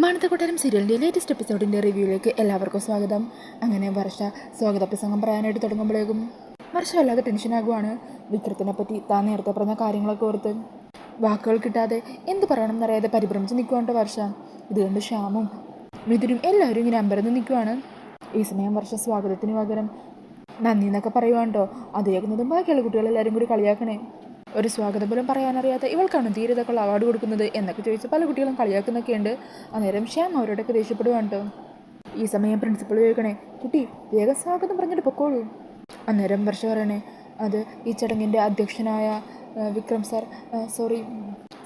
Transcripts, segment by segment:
മാനന്തകൊട്ടാരം സീരിയലിൻ്റെ ലേറ്റസ്റ്റ് എപ്പിസോഡിൻ്റെ റിവ്യൂയിലേക്ക് എല്ലാവർക്കും സ്വാഗതം. അങ്ങനെ വർഷ സ്വാഗത പ്രസംഗം പറയാനായിട്ട് തുടങ്ങുമ്പോഴേക്കും വർഷ വല്ലാതെ ടെൻഷനാകുവാണ്. വിക്രത്തിനെ പറ്റി താൻ നേരത്തെ പറഞ്ഞ കാര്യങ്ങളൊക്കെ ഓർത്ത് വാക്കുകൾ കിട്ടാതെ എന്ത് പറയണം എന്നറിയാതെ പരിഭ്രമിച്ച് നിൽക്കുവാണ്ട് വർഷ. ഇതുകൊണ്ട് ശ്യാമും മിഥുനും എല്ലാവരും ഇങ്ങനെ അമ്പരന്ന് നിൽക്കുവാണ്. ഈ സമയം വർഷ സ്വാഗതത്തിന് പകരം നന്ദി എന്നൊക്കെ പറയുവാണ്ടോ അത് കേൾക്കുന്നതും ബാക്കിയുള്ള കുട്ടികളെല്ലാവരും കൂടി കളിയാക്കണേ. ഒരു സ്വാഗതം പോലും പറയാനറിയാത്ത ഇവൾക്കാണ് ധീരതക്കുള്ള അവാർഡ് കൊടുക്കുന്നത് എന്നൊക്കെ ചോദിച്ച് പല കുട്ടികളും കളിയാക്കുന്നൊക്കെ ഉണ്ട്. അന്നേരം ശ്യാം അവരോടൊക്കെ ദേഷ്യപ്പെടുവാണ് കേട്ടോ. ഈ സമയം പ്രിൻസിപ്പൾ ചോദിക്കണേ, കുട്ടി വേഗം സ്വാഗതം പറഞ്ഞിട്ട് പൊക്കോളൂ. അന്നേരം വർഷ പറയണേ, അത് ഈ ചടങ്ങിൻ്റെ അധ്യക്ഷനായ വിക്രം സാർ, സോറി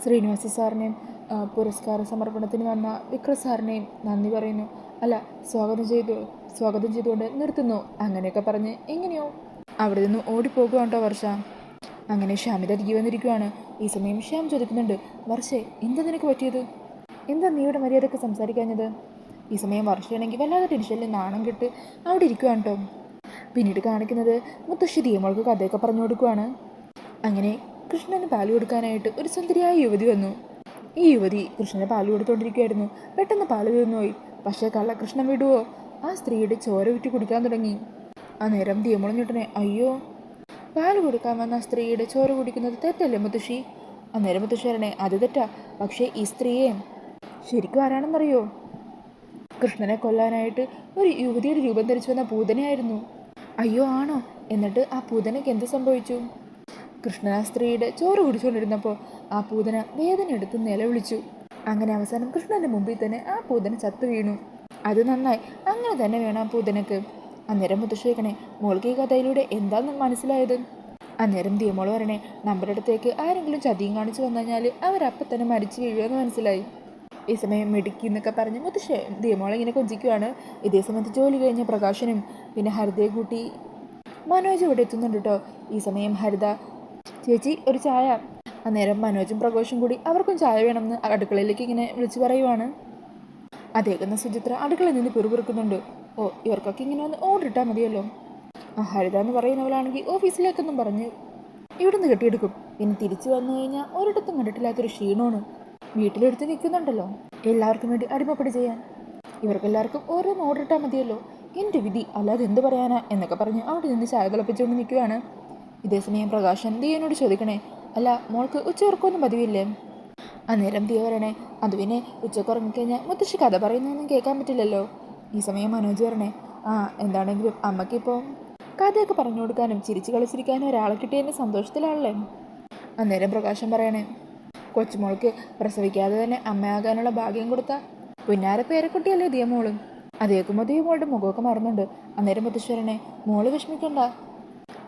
ശ്രീനിവാസ സാറിനെയും പുരസ്കാര സമർപ്പണത്തിന് വന്ന വിക്രം സാറിനെയും നന്ദി പറയുന്നു. അല്ല, സ്വാഗതം ചെയ്തുകൊണ്ട് നിർത്തുന്നു അങ്ങനെയൊക്കെ പറഞ്ഞ് എങ്ങനെയോ അവിടെ നിന്ന് ഓടിപ്പോകുവാണ് കേട്ടോ വർഷ. അങ്ങനെ ശ്യാമിത അരികെ വന്നിരിക്കുകയാണ്. ഈ സമയം ശ്യാം ചോദിക്കുന്നുണ്ട്, വർഷേ എന്താ നിനക്ക് പറ്റിയത്? എന്താ നീയുടെ മര്യാദയൊക്കെ സംസാരിക്കാഞ്ഞത്? ഈ സമയം വർഷയാണെങ്കിൽ വല്ലാതെ ടെൻഷനിൽ നാണം കെട്ട് അവിടെ ഇരിക്കുകയാണ് കേട്ടോ. പിന്നീട് കാണിക്കുന്നത് മുത്തശ്ശി ദിയമോൾക്ക് കഥയൊക്കെ പറഞ്ഞു കൊടുക്കുവാണ്. അങ്ങനെ കൃഷ്ണന് പാല് കൊടുക്കാനായിട്ട് ഒരു സുന്ദരിയായ യുവതി വന്നു. ഈ യുവതി കൃഷ്ണന് പാല് കൊടുത്തുകൊണ്ടിരിക്കുകയായിരുന്നു. പെട്ടെന്ന് പാല് തീർന്നുപോയി. പക്ഷേ കൃഷ്ണൻ വിടുവോ? ആ സ്ത്രീയുടെ ചോര വിറ്റ് കുടിക്കാൻ തുടങ്ങി. അന്നേരം ദിയമോൾ ഞെട്ടനെ, അയ്യോ, പാല് കൊടുക്കാൻ വന്ന സ്ത്രീയുടെ ചോര കുടിക്കുന്നത് തെറ്റല്ലേ മുത്തശ്ശി? അന്നേരം മുത്തശ്ശി പറയണേ, അത് തെറ്റാ. പക്ഷേ ഈ സ്ത്രീയെ ശരിക്കും ആരാണെന്നറിയോ? കൃഷ്ണനെ കൊല്ലാനായിട്ട് ഒരു യുവതിയുടെ രൂപം ധരിച്ചു വന്ന പൂതനയായിരുന്നു. അയ്യോ ആണോ? എന്നിട്ട് ആ പൂതനയ്ക്ക് എന്ത് സംഭവിച്ചു? കൃഷ്ണൻ ആ സ്ത്രീയുടെ ചോര കുടിച്ചുകൊണ്ടിരുന്നപ്പോൾ ആ പൂതന വേദന എടുത്ത് നിലവിളിച്ചു. അങ്ങനെ അവസാനം കൃഷ്ണൻ്റെ മുമ്പിൽ തന്നെ ആ പൂതന ചത്തു വീണു. അത് നന്നായി, അങ്ങനെ തന്നെ വേണം ആ പൂതനക്ക്. അന്നേരം മുത്തശ്ശി ചോദിക്കണേ, മോൾക്ക് ഈ കഥയിലൂടെ എന്താന്ന് മനസ്സിലായത്? അന്നേരം ദിയമോൾ പറയണേ, നമ്മുടെ അടുത്തേക്ക് ആരെങ്കിലും ചതിയും കാണിച്ചു വന്നു കഴിഞ്ഞാൽ അവരപ്പം തന്നെ മരിച്ചു വീഴുമെന്ന് മനസ്സിലായി. ഈ സമയം മിടുക്കി എന്നൊക്കെ പറഞ്ഞ് മുത്തശ്ശി ദിയമോളെ ഇങ്ങനെ കൊഞ്ചിക്കുവാണ്. ഇതേ സമയത്ത് ജോലി കഴിഞ്ഞ പ്രകാശനും പിന്നെ ഹരിതയെ കൂട്ടി മനോജ് ഇവിടെ എത്തുന്നുണ്ട് കേട്ടോ. ഈ സമയം ഹരിത, ചേച്ചി ഒരു ചായ. അന്നേരം മനോജും പ്രകാശും കൂടി അവർക്കും ചായ വേണമെന്ന് അടുക്കളയിലേക്ക് ഇങ്ങനെ വിളിച്ചു പറയുവാണ്. അതേക്കുന്ന സുചിത്ര അടുക്കളയിൽ നിന്ന് പിറുപിറുക്കുന്നുണ്ട്. ഓ, ഇവർക്കൊക്കെ ഇങ്ങനെ ഒന്ന് ഓർഡർ ഇട്ടാൽ മതിയല്ലോ. ഹരിത എന്ന് പറയുന്നവളാണെങ്കിൽ ഓഫീസിലേക്കൊന്നും പറഞ്ഞ് ഇവിടുന്ന് കെട്ടിയെടുക്കും. പിന്നെ തിരിച്ചു വന്നു കഴിഞ്ഞാൽ ഒരിടത്തും കണ്ടിട്ടില്ലാത്തൊരു ക്ഷീണമാണ്. വീട്ടിലെടുത്ത് നിൽക്കുന്നുണ്ടല്ലോ എല്ലാവർക്കും വേണ്ടി അടിമപ്പടി ചെയ്യാൻ. ഇവർക്കെല്ലാവർക്കും ഓരോന്ന് ഓർഡർ ഇട്ടാൽ മതിയല്ലോ. എൻ്റെ വിധി, അല്ലാതെ എന്ത് പറയാനാ എന്നൊക്കെ പറഞ്ഞ് അവിടെ നിന്ന് ചായ തിളപ്പിച്ചുകൊണ്ട് നിൽക്കുകയാണ്. ഇതേസമയം പ്രകാശൻ ദിയനോട് ചോദിക്കണേ, അല്ല മോൾക്ക് ഉച്ചയുറക്കമൊന്നും പതിവില്ലേ? അന്നേരം ദിയ പറയണേ, അത് പിന്നെ ഉച്ചക്ക് ഉറങ്ങിക്കഴിഞ്ഞാൽ മുത്തശ്ശി കഥ പറയുന്നതൊന്നും കേൾക്കാൻ പറ്റില്ലല്ലോ. ഈ സമയം മനോജ് പറയണേ, എന്താണെങ്കിലും അമ്മയ്ക്കിപ്പോൾ കഥയൊക്കെ പറഞ്ഞു കൊടുക്കാനും ചിരിച്ചു കളിച്ചിരിക്കാനും ഒരാളെ കിട്ടിയതിൻ്റെ സന്തോഷത്തിലാണല്ലേ. അന്നേരം പ്രകാശം പറയണേ, കൊച്ചുമോൾക്ക് പ്രസവിക്കാതെ തന്നെ അമ്മയാകാനുള്ള ഭാഗ്യം കൊടുത്ത പുന്നാര പേരക്കുട്ടിയല്ലേ ദിയമോളും. അതേക്കുമ്പോൾ ദിയമോളുടെ മുഖമൊക്കെ മറന്നുണ്ട്. അന്നേരം മുത്തശ്ശി പറയണേ, മോള് വിഷമിക്കണ്ട,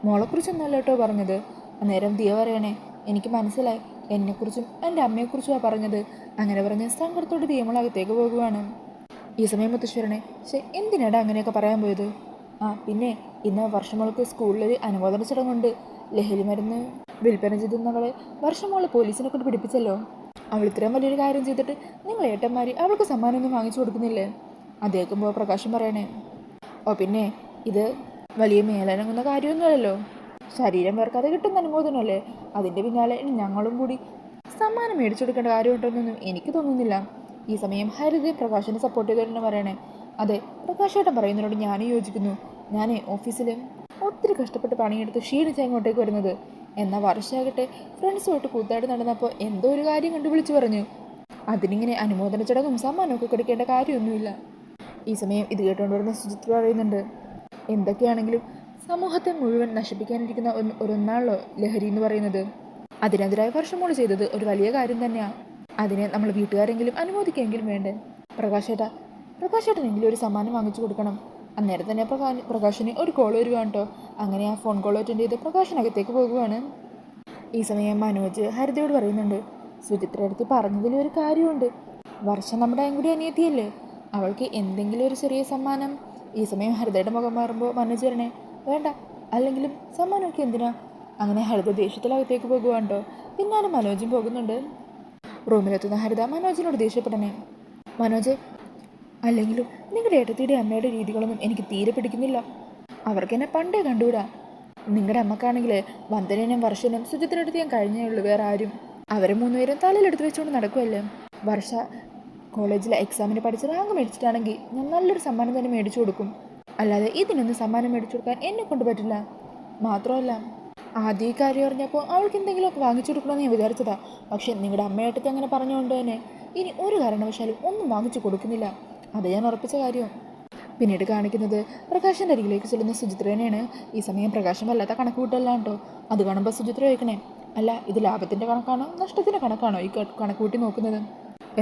മോളെക്കുറിച്ചൊന്നുമല്ല കേട്ടോ പറഞ്ഞത്. അന്നേരം ദിയ പറയണേ, എനിക്ക് മനസ്സിലായി, എന്നെക്കുറിച്ചും എൻ്റെ അമ്മയെക്കുറിച്ചുമാണ് പറഞ്ഞത്. അങ്ങനെ പറഞ്ഞ് സങ്കടത്തോട് ദിയമോൾ അകത്തേക്ക് പോകുവാണ്. ഈ സമയം മുത്തശ്ശി പറയണേ, എന്തിനാടാ അങ്ങനെയൊക്കെ പറയാൻ പോയത്? പിന്നെ ഇന്ന് വർഷമോൾക്ക് സ്കൂളിൽ അനുമോദന ചടങ്ങുണ്ട്. ലഹരി മരുന്ന് വിൽപ്പന ചെയ്തുന്നവളെ വർഷമോള് പോലീസിനെ കൊണ്ട് പിടിപ്പിച്ചല്ലോ. അവൾ ഇത്രയും വലിയൊരു കാര്യം ചെയ്തിട്ട് നിങ്ങൾ ഏട്ടന്മാർ അവൾക്ക് സമ്മാനമൊന്നും വാങ്ങിച്ചു കൊടുക്കുന്നില്ലേ? അതേക്കുമ്പോൾ പ്രകാശം പറയണേ, പിന്നെ ഇത് വലിയ മേലനങ്ങുന്ന കാര്യമൊന്നുമല്ലല്ലോ. ശരീരം വേർക്കാതെ കിട്ടുന്ന അനുമോദനമല്ലേ. അതിൻ്റെ പിന്നാലെ ഞങ്ങളും കൂടി സമ്മാനം മേടിച്ചു കൊടുക്കേണ്ട കാര്യമുണ്ടെന്നൊന്നും എനിക്ക് തോന്നുന്നില്ല. ഈ സമയം ഹരിത പ്രകാശിനെ സപ്പോർട്ട് ചെയ്തോണ്ട് പറയണേ, അതെ, പ്രകാശേട്ടൻ പറയുന്നതിനോട് ഞാനും യോജിക്കുന്നു. ഞാൻ ഓഫീസിൽ ഒത്തിരി കഷ്ടപ്പെട്ട് പണിയെടുത്ത് ക്ഷീണിച്ച് അങ്ങോട്ടേക്ക് വരുന്നത്. എന്നാൽ വർഷമാകട്ടെ ഫ്രണ്ട്സുമായിട്ട് കൂത്താടി നടന്നപ്പോൾ എന്തോ ഒരു കാര്യം കണ്ടു വിളിച്ചു പറഞ്ഞു. അതിനിങ്ങനെ അനുമോദന ചടങ്ങും സമ്മാനമൊക്കെ കൊടുക്കേണ്ട കാര്യമൊന്നുമില്ല. ഈ സമയം ഇത് കേട്ടുകൊണ്ട് വരുന്ന സുചിത്ര പറയുന്നുണ്ട്, എന്തൊക്കെയാണെങ്കിലും സമൂഹത്തെ മുഴുവൻ നശിപ്പിക്കാനിരിക്കുന്ന ഒന്നാണല്ലോ ലഹരി എന്ന് പറയുന്നത്. അതിനെതിരായ വർഷമോള് ചെയ്തത് ഒരു വലിയ കാര്യം തന്നെയാണ്. അതിനെ നമ്മൾ വീട്ടുകാരെങ്കിലും അനുമോദിക്കെങ്കിലും വേണ്ടേ? പ്രകാശേട്ടനെങ്കിലും ഒരു സമ്മാനം വാങ്ങിച്ചു കൊടുക്കണം. അന്നേരം തന്നെ പ്രകാശിന് ഒരു കോൾ വരുവാണ് കേട്ടോ. അങ്ങനെ ആ ഫോൺ കോൾ അറ്റൻഡ് ചെയ്ത് പ്രകാശിനകത്തേക്ക് പോകുവാണ്. ഈ സമയം മനോജ് ഹരിതയോട് പറയുന്നുണ്ട്, സുചിത്ര അടുത്ത് പറഞ്ഞതിൽ ഒരു കാര്യമുണ്ട്. വർഷം നമ്മുടെ കൂടി അനിയത്തിയല്ലേ, അവൾക്ക് എന്തെങ്കിലും ഒരു ചെറിയ സമ്മാനം. ഈ സമയം ഹരിതയുടെ മുഖം മാറുമ്പോൾ മനോജ് പറഞ്ഞേ, വേണ്ട, അല്ലെങ്കിലും സമ്മാനമൊക്കെ എന്തിനാ? അങ്ങനെ ഹരിത ദേഷ്യത്തിലകത്തേക്ക് പോകുവാണ് കേട്ടോ. പിന്നാലെ മനോജും പോകുന്നുണ്ട്. റൂമിലെത്തുന്ന ഹരിത മനോജിനോട് ദേഷ്യപ്പെടണേ, മനോജ്, അല്ലെങ്കിലും നിങ്ങളുടെ ഏട്ടത്തിയുടെ അമ്മയുടെ രീതികളൊന്നും എനിക്ക് തീരെ പിടിക്കുന്നില്ല. അവർക്കെന്നെ പണ്ടേ കണ്ടുകൂടാ. നിങ്ങളുടെ അമ്മക്കാണെങ്കിൽ വന്ദനനും വർഷനും സുചിത്രടുത്ത് ഞാൻ കഴിഞ്ഞേ ഉള്ളൂ, വേറെ ആരും. അവരെ മൂന്നുപേരും തലയിലെടുത്ത് വെച്ചുകൊണ്ട് നടക്കുമല്ലേ. വർഷ കോളേജിലെ എക്സാമിന് പഠിച്ച് റാങ്ക് മേടിച്ചിട്ടാണെങ്കിൽ ഞാൻ നല്ലൊരു സമ്മാനം തന്നെ മേടിച്ചു കൊടുക്കും. അല്ലാതെ ഇതിനൊന്നും സമ്മാനം മേടിച്ചു കൊടുക്കാൻ എന്നെ കൊണ്ട് പറ്റില്ല. മാത്രമല്ല ആദ്യം ഈ കാര്യം അറിഞ്ഞപ്പോൾ അവൾക്ക് എന്തെങ്കിലുമൊക്കെ വാങ്ങിച്ചു കൊടുക്കണമെന്ന് ഞാൻ വിചാരിച്ചതാ. പക്ഷേ നിങ്ങളുടെ അമ്മയായിട്ടത്തെ അങ്ങനെ പറഞ്ഞുകൊണ്ട് തന്നെ ഇനി ഒരു കാരണവശാലും ഒന്നും വാങ്ങിച്ചു കൊടുക്കുന്നില്ല. അത് ഞാൻ ഉറപ്പിച്ച കാര്യം. പിന്നീട് കാണിക്കുന്നത് പ്രകാശിൻ്റെ അരികിലേക്ക് ചെല്ലുന്ന സുചിത്രേനെയാണ്. ഈ സമയം പ്രകാശം വല്ലാത്ത കണക്ക് കൂട്ടല്ലാണ്ടോ. അത് കാണുമ്പോൾ സുചിത്ര ചോദിക്കണേ, അല്ല ഇത് ലാഭത്തിൻ്റെ കണക്കാണോ നഷ്ടത്തിൻ്റെ കണക്കാണോ ഈ കണക്ക് കൂട്ടി നോക്കുന്നത്?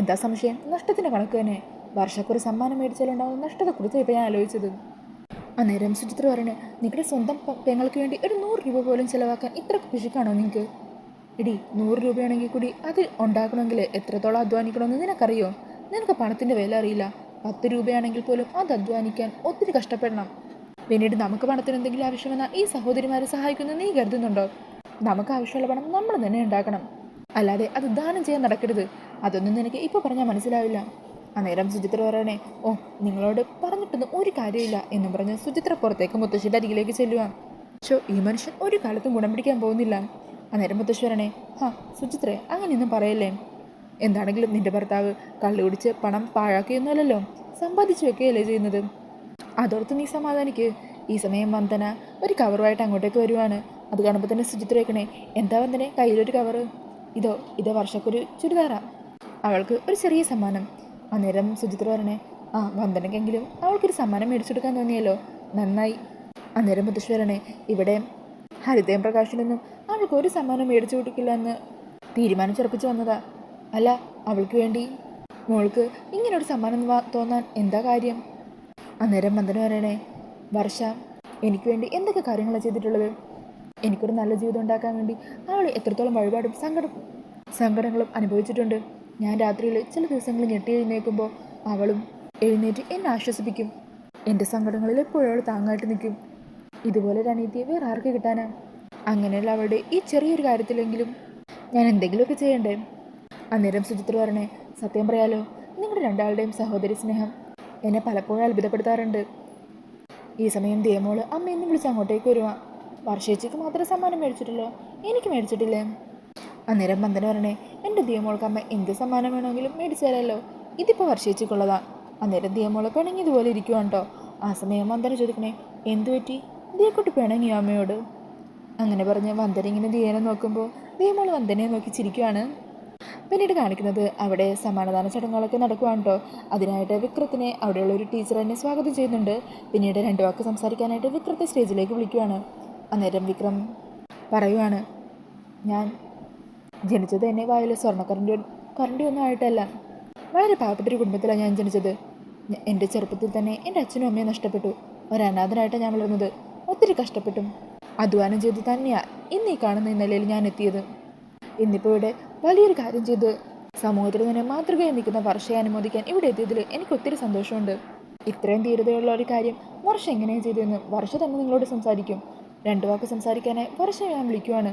എന്താ സംശയം? നഷ്ടത്തിൻ്റെ കണക്ക് തന്നെ. വർഷക്കൊരു സമ്മാനം മേടിച്ചാലുണ്ടാവും നഷ്ടത്തെക്കുറിച്ച് ഇപ്പോൾ ഞാൻ ആലോചിച്ചത്. അന്നേരം സുചിത്ര പറയണേ, നിങ്ങളുടെ സ്വന്തം പെങ്ങൾക്ക് വേണ്ടി ഒരു 100 രൂപ പോലും ചിലവാക്കാൻ ഇത്ര പിശുക്കാണോ നിങ്ങൾക്ക്? എടി 100 രൂപയാണെങ്കിൽ കൂടി അത് ഉണ്ടാക്കണമെങ്കിൽ എത്രത്തോളം അധ്വാനിക്കണമെന്ന് നിനക്കറിയോ? നിനക്ക് പണത്തിൻ്റെ വില അറിയില്ല. 10 രൂപയാണെങ്കിൽ പോലും അത് അധ്വാനിക്കാൻ ഒത്തിരി കഷ്ടപ്പെടണം. പിന്നീട് നമുക്ക് പണത്തിന് എന്തെങ്കിലും ആവശ്യം വന്നാൽ ഈ സഹോദരിമാരെ സഹായിക്കുന്നത് നീ കരുതുന്നുണ്ടോ? നമുക്ക് ആവശ്യമുള്ള പണം നമ്മൾ തന്നെ ഉണ്ടാക്കണം, അല്ലാതെ അത് ദാനം ചെയ്യാൻ നടക്കരുത്. അതൊന്നും നിനക്ക് ഇപ്പോൾ പറഞ്ഞാൽ മനസ്സിലാവില്ല. അന്നേരം സുചിത്ര പറയണേ, ഓ നിങ്ങളോട് പറഞ്ഞിട്ടൊന്നും ഒരു കാര്യമില്ല എന്നും പറഞ്ഞ് സുചിത്ര പുറത്തേക്ക് മുത്തശ്ശിയുടെ അരികിലേക്ക് ചെല്ലുക. ഈ മനുഷ്യൻ ഒരു കാലത്തും ഗുണം പിടിക്കാൻ പോകുന്നില്ല. അന്നേരം മുത്തശ്ശി പറയണേ, സുചിത്രേ അങ്ങനെയൊന്നും പറയല്ലേ. എന്താണെങ്കിലും നിന്റെ ഭർത്താവ് കള്ളു കുടിച്ച് പണം പാഴാക്കിയൊന്നുമല്ലല്ലോ, സമ്പാദിച്ചു വെക്കുകയല്ലേ ചെയ്യുന്നത്. അതോർത്ത് നീ സമാധാനിക്ക്. ഈ സമയം വന്ദന ഒരു കവറുമായിട്ട് അങ്ങോട്ടേക്ക് വരുവാണ്. അത് കാണുമ്പോൾ തന്നെ സുചിത്ര വെക്കണേ, എന്താ വന്ദനെ കയ്യിലൊരു കവറ്? ഇതോ വർഷക്കൊരു ചുരിദാറാ, അവൾക്ക് ഒരു ചെറിയ സമ്മാനം. അന്നേരം സുചിത്ര പറഞ്ഞേ, വന്ദനക്കെങ്കിലും അവൾക്കൊരു സമ്മാനം മേടിച്ചെടുക്കാൻ തോന്നിയല്ലോ, നന്നായി. അന്നേരം മുത്തശ്ശി പറയണേ, ഇവിടെ ഹരിതയും പ്രകാശനൊന്നും അവൾക്ക് ഒരു സമ്മാനം മേടിച്ചു കൊടുക്കില്ല എന്ന് തീരുമാനിച്ചുറപ്പിച്ച് വന്നതാ. അല്ല അവൾക്ക് വേണ്ടി മോൾക്ക് ഇങ്ങനൊരു സമ്മാനം തോന്നാൻ എന്താ കാര്യം? അന്നേരം വന്ദന പറയണേ, വർഷ എനിക്ക് വേണ്ടി എന്തൊക്കെ കാര്യങ്ങളാണ് ചെയ്തിട്ടുള്ളത്. എനിക്കൊരു നല്ല ജീവിതം ഉണ്ടാക്കാൻ വേണ്ടി അവൾ എത്രത്തോളം വഴിപാടും സങ്കടങ്ങളും അനുഭവിച്ചിട്ടുണ്ട്. ഞാൻ രാത്രിയിൽ ചില ദിവസങ്ങളിൽ ഞെട്ടി എഴുന്നേൽക്കുമ്പോൾ അവളും എഴുന്നേറ്റ് എന്നെ ആശ്വസിപ്പിക്കും. എൻ്റെ സങ്കടങ്ങളിൽ എപ്പോഴും അവൾ താങ്ങായിട്ട് നിൽക്കും. ഇതുപോലൊരു അനീതിയെ വേറെ ആർക്ക് കിട്ടാനാ? അങ്ങനെയുള്ള അവളുടെ ഈ ചെറിയൊരു കാര്യത്തിലെങ്കിലും ഞാൻ എന്തെങ്കിലുമൊക്കെ ചെയ്യണ്ടേ? അന്നേരം സുചിത്ര പറഞ്ഞേ, സത്യം പറയാലോ, നിങ്ങളുടെ രണ്ടാളുടെയും സഹോദരി സ്നേഹം എന്നെ പലപ്പോഴും അത്ഭുതപ്പെടുത്താറുണ്ട്. ഈ സമയം ദേമോള് അമ്മയെന്ന് വിളിച്ച് അങ്ങോട്ടേക്ക് വരുവാ. വർഷേച്ചിക്ക് മാത്രം സമ്മാനം മേടിച്ചിട്ടില്ലോ, എനിക്ക് മേടിച്ചിട്ടില്ലേ? അന്നേരം വന്ദന പറഞ്ഞേ, എൻ്റെ ദിയമോൾക്ക് അമ്മ എന്ത് സമ്മാനം വേണമെങ്കിലും മേടിച്ചു തരാമല്ലോ, ഇതിപ്പോൾ വർഷേച്ചിക്കുള്ളതാ. അന്നേരം ദിയമോള് പിണങ്ങിയതുപോലെ ഇരിക്കുവാണ് കേട്ടോ. ആ സമയം വന്ദന ചോദിക്കണേ, എന്തു പറ്റി? ദിയക്കുട്ടി പിണങ്ങിയോ അമ്മയോട്? അങ്ങനെ പറഞ്ഞ് വന്ദന ഇങ്ങനെ ദിയനെ നോക്കുമ്പോൾ ദിയമോള് വന്ദനയെ നോക്കി ചിരിക്കുവാണ്. പിന്നീട് കാണിക്കുന്നത് അവിടെ സമ്മാനദാന ചടങ്ങുകളൊക്കെ നടക്കുവാണ് കേട്ടോ. അതിനായിട്ട് വിക്രത്തിനെ അവിടെയുള്ള ഒരു ടീച്ചർ എന്നെ സ്വാഗതം ചെയ്യുന്നുണ്ട്. പിന്നീട് 2 വാക്ക് സംസാരിക്കാനായിട്ട് വിക്രത്തെ സ്റ്റേജിലേക്ക് വിളിക്കുവാണ്. അന്നേരം വിക്രം പറയുവാണ്, ഞാൻ ജനിച്ചത് എന്നെ വായിൽ കരണ്ടിയൊന്നും ആയിട്ടല്ല. വളരെ പാവപ്പെട്ടൊരു കുടുംബത്തിലാണ് ഞാൻ ജനിച്ചത്. എൻ്റെ ചെറുപ്പത്തിൽ തന്നെ എൻ്റെ അച്ഛനും അമ്മയും നഷ്ടപ്പെട്ടു. ഒരനാഥനായിട്ടാണ് ഞാൻ വളർന്നത്. ഒത്തിരി കഷ്ടപ്പെട്ടും അധ്വാനം ചെയ്ത് തന്നെയാണ് ഇന്ന് ഈ കാണുന്ന നിലയിൽ ഞാൻ എത്തിയത്. ഇന്നിപ്പോൾ ഇവിടെ വലിയൊരു കാര്യം ചെയ്ത് സമൂഹത്തിൽ തന്നെ മാതൃകയായി നിൽക്കുന്ന വർഷയെ അനുമോദിക്കാൻ ഇവിടെ എത്തിയതിൽ എനിക്ക് ഒത്തിരി സന്തോഷമുണ്ട്. ഇത്രയും ധീരതയുള്ള ഒരു കാര്യം വർഷ എങ്ങനെയാണ് ചെയ്തതെന്ന് വർഷ തന്നെ നിങ്ങളോട് സംസാരിക്കും. 2 വാക്ക് സംസാരിക്കാനായി വർഷ ഞാൻ വിളിക്കുവാണ്.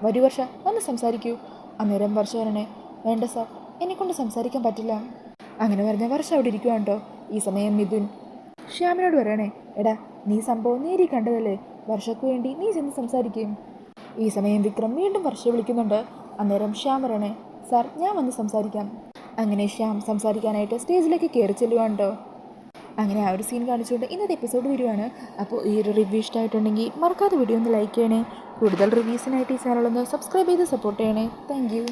വരൂ വർഷ, വന്ന് സംസാരിക്കൂ. അന്നേരം വർഷ പറയണേ, വേണ്ട സാർ, എന്നെക്കൊണ്ട് സംസാരിക്കാൻ പറ്റില്ല. അങ്ങനെ പറഞ്ഞ വർഷ അവിടെ ഇരിക്കുവാണ് കേട്ടോ. ഈ സമയം മിഥുൻ ശ്യാമിനോട് പറയണേ, എടാ നീ സംഭവം നേരി കണ്ടതല്ലേ, വർഷയ്ക്ക് വേണ്ടി നീ ചെന്ന് സംസാരിക്കും. ഈ സമയം വിക്രം വീണ്ടും വർഷ വിളിക്കുന്നുണ്ട്. അന്നേരം ശ്യാം പറയണേ, സാർ ഞാൻ വന്ന് സംസാരിക്കാം. അങ്ങനെ ശ്യാം സംസാരിക്കാനായിട്ട് സ്റ്റേജിലേക്ക് കയറി ചെല്ലുവാണ് കേട്ടോ. അങ്ങനെ ആ ഒരു സീൻ കാണിച്ചുകൊണ്ട് ഇന്നത്തെ എപ്പിസോഡ് വരുവാണ്. അപ്പോൾ ഈ ഒരു റിവ്യൂ ഇഷ്ടമായിട്ടുണ്ടെങ്കിൽ മറക്കാതെ വീഡിയോ ഒന്ന് ലൈക്ക് ചെയ്യണേ. കൂടുതൽ റിവ്യൂസിനായിട്ട് ഈ ചാനലൊന്ന് സബ്സ്ക്രൈബ് ചെയ്ത് സപ്പോർട്ട് ചെയ്യണേ. Thank you.